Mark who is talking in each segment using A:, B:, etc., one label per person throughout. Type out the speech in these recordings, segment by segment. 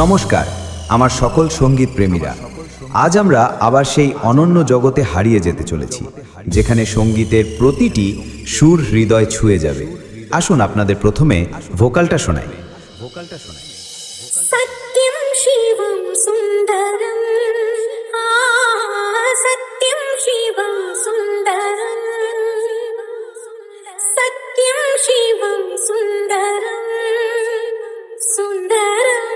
A: নমস্কার আমার সকল সঙ্গীত প্রেমীরা। আজ আমরা আবার সেই অনন্য জগতে হারিয়ে যেতে চলেছি, যেখানে সঙ্গীতের প্রতিটি সুর হৃদয় ছুঁয়ে যাবে। আসুন আপনাদের প্রথমে ভোকালটা শোনাই।
B: सत्यं शिवं सुन्दरं सत्यं शिवं सुन्दरं सत्यं शिवं सुन्दरं सुन्दरं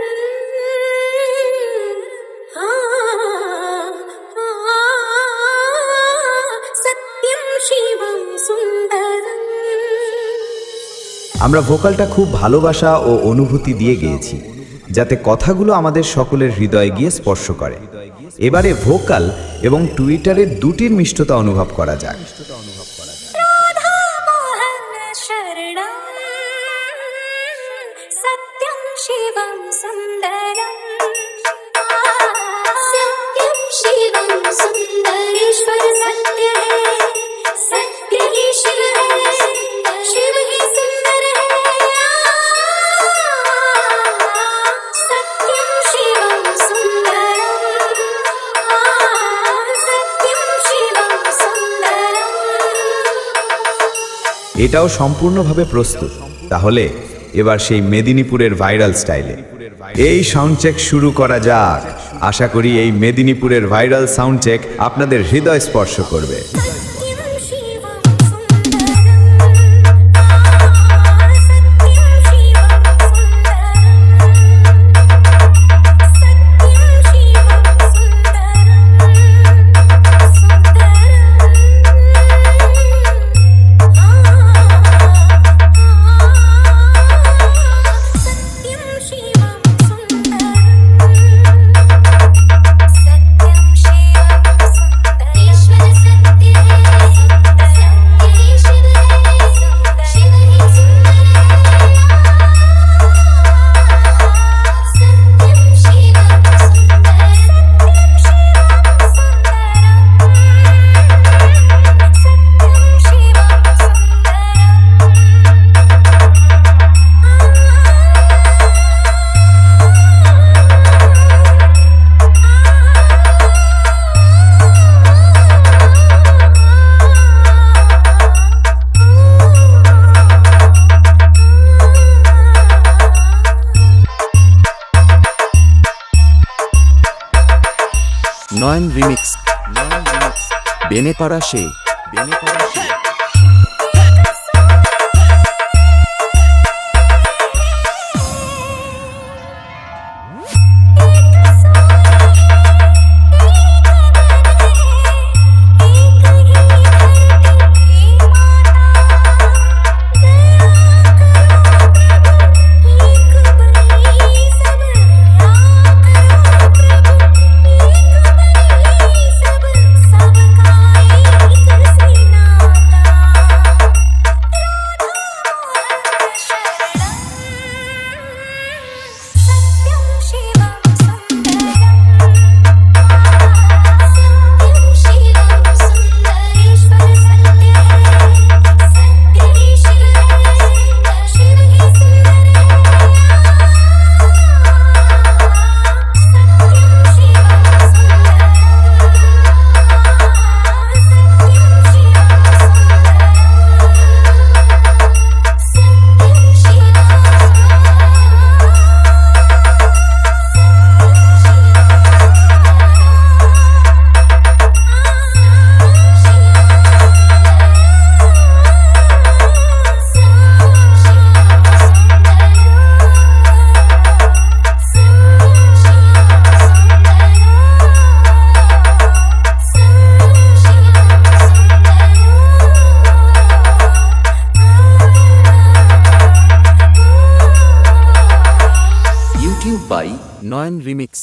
B: सत्यं शिवं सुन्दरं।
A: আমরা ভোকালটা খুব ভালোবাসা ও অনুভূতি দিয়ে গেয়েছি, যাতে কথাগুলো আমাদের সকলের হৃদয়ে গিয়ে স্পর্শ করে। এবারে ভোকাল এবং টুইটারের দুটির মিষ্টতা অনুভব করা যাক।
B: सत्यं शिवं सुन्दरं सत्यं शिवं सुन्दरेश्वर सत्य है, सत्य ही शिव है, शिव ही सुंदर है। सत्यं शिवं सुन्दरं सत्यं शिवं सुन्दरं।
A: এটাও সম্পূর্ণভাবে প্রস্তুত। তাহলে এবার সেই মেদিনীপুরের ভাইরাল স্টাইলে এই সাউন্ড চেক শুরু করা যাক। আশা করি এই মেদিনীপুরের ভাইরাল সাউন্ড চেক আপনাদের হৃদয় স্পর্শ করবে।
B: सत्यं शिवं सुन्दरं सत्यं शिवं
C: নয়ন রিমিক্স বেনেপাড়া সে ইউটিউব বাই নয়ন রিমিক্স।